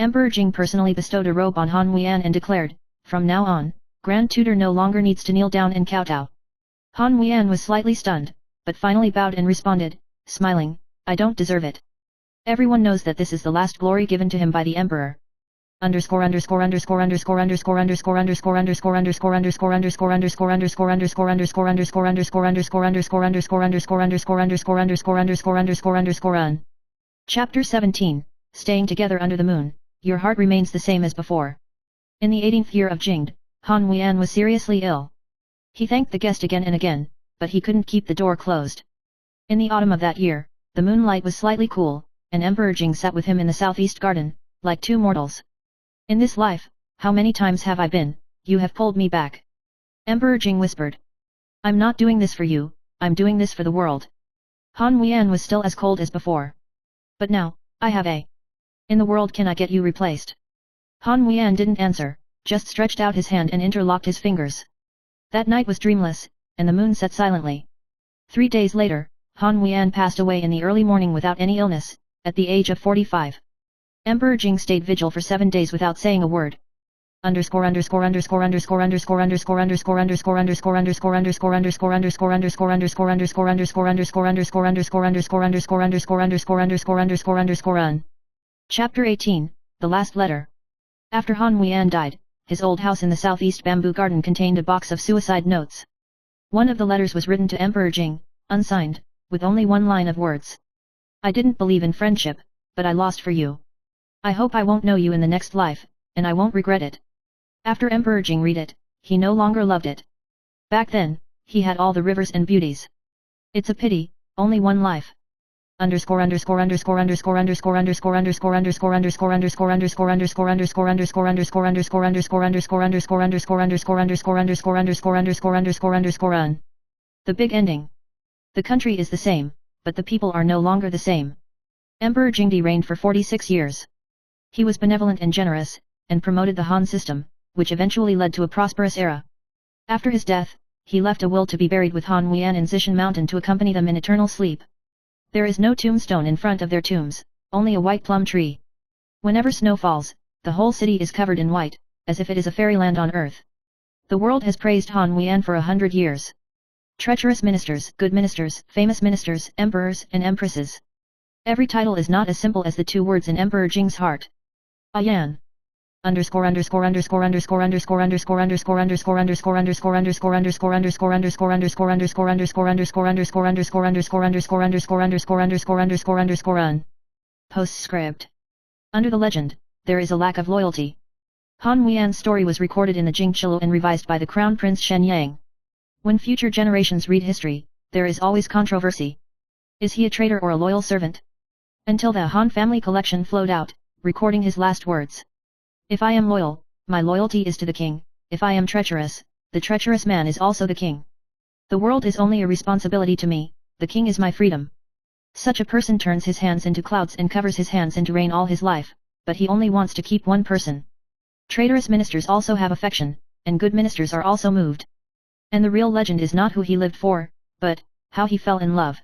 Emperor Jing personally bestowed a robe on Han Huiyan and declared, "From now on, Grand Tutor no longer needs to kneel down and kowtow." Han Huiyan was slightly stunned, but finally bowed and responded, smiling, "I don't deserve it. Everyone knows that this is the last glory given to him by the Emperor." Chapter 17, Staying Together Under the Moon, Your Heart Remains the Same as Before. In the 18th year of Jing, Han Huiyan was seriously ill. He thanked the guest again and again, but he couldn't keep the door closed. In the autumn of that year, the moonlight was slightly cool, and Emperor Jing sat with him in the southeast garden, like two mortals. "In this life, how many times have I been, you have pulled me back?" Emperor Jing whispered. "I'm not doing this for you, I'm doing this for the world." Han Huiyan was still as cold as before. "But now, I have a. In the world can I get you replaced?" Han Huiyan didn't answer, just stretched out his hand and interlocked his fingers. That night was dreamless, and the moon set silently. 3 days later, Han Huiyan passed away in the early morning without any illness, at the age of 45. Emperor Jing stayed vigil for 7 days without saying a word. Chapter 18, The Last Letter. After Han Huiyan died, his old house in the southeast bamboo garden contained a box of suicide notes. One of the letters was written to Emperor Jing, unsigned, with only one line of words. "I didn't believe in friendship, but I lost for you. I hope I won't know you in the next life, and I won't regret it." After Emperor Jing read it, he no longer loved it. Back then, he had all the rivers and beauties. It's a pity, only one life. The big ending. The country is the same, but the people are no longer the same. Emperor Jingdi reigned for 46 years. He was benevolent and generous, and promoted the Han system, which eventually led to a prosperous era. After his death, he left a will to be buried with Han Huiyan in Zishan Mountain to accompany them in eternal sleep. There is no tombstone in front of their tombs, only a white plum tree. Whenever snow falls, the whole city is covered in white, as if it is a fairyland on earth. The world has praised Han Huiyan for 100 years. Treacherous ministers, good ministers, famous ministers, emperors, and empresses. Every title is not as simple as the two words in Emperor Jing's heart. Ayan. Postscript. Under the legend, there is a lack of loyalty. Han Huiyan's story was recorded in the Jing Qilu and revised by the Crown Prince Shen Yang. When future generations read history, there is always controversy. Is he a traitor or a loyal servant? Until the Han family collection flowed out, recording his last words. "If I am loyal, my loyalty is to the king. If I am treacherous, the treacherous man is also the king. The world is only a responsibility to me, the king is my freedom." Such a person turns his hands into clouds and covers his hands into rain all his life, but he only wants to keep one person. Traitorous ministers also have affection, and good ministers are also moved. And the real legend is not who he lived for, but how he fell in love.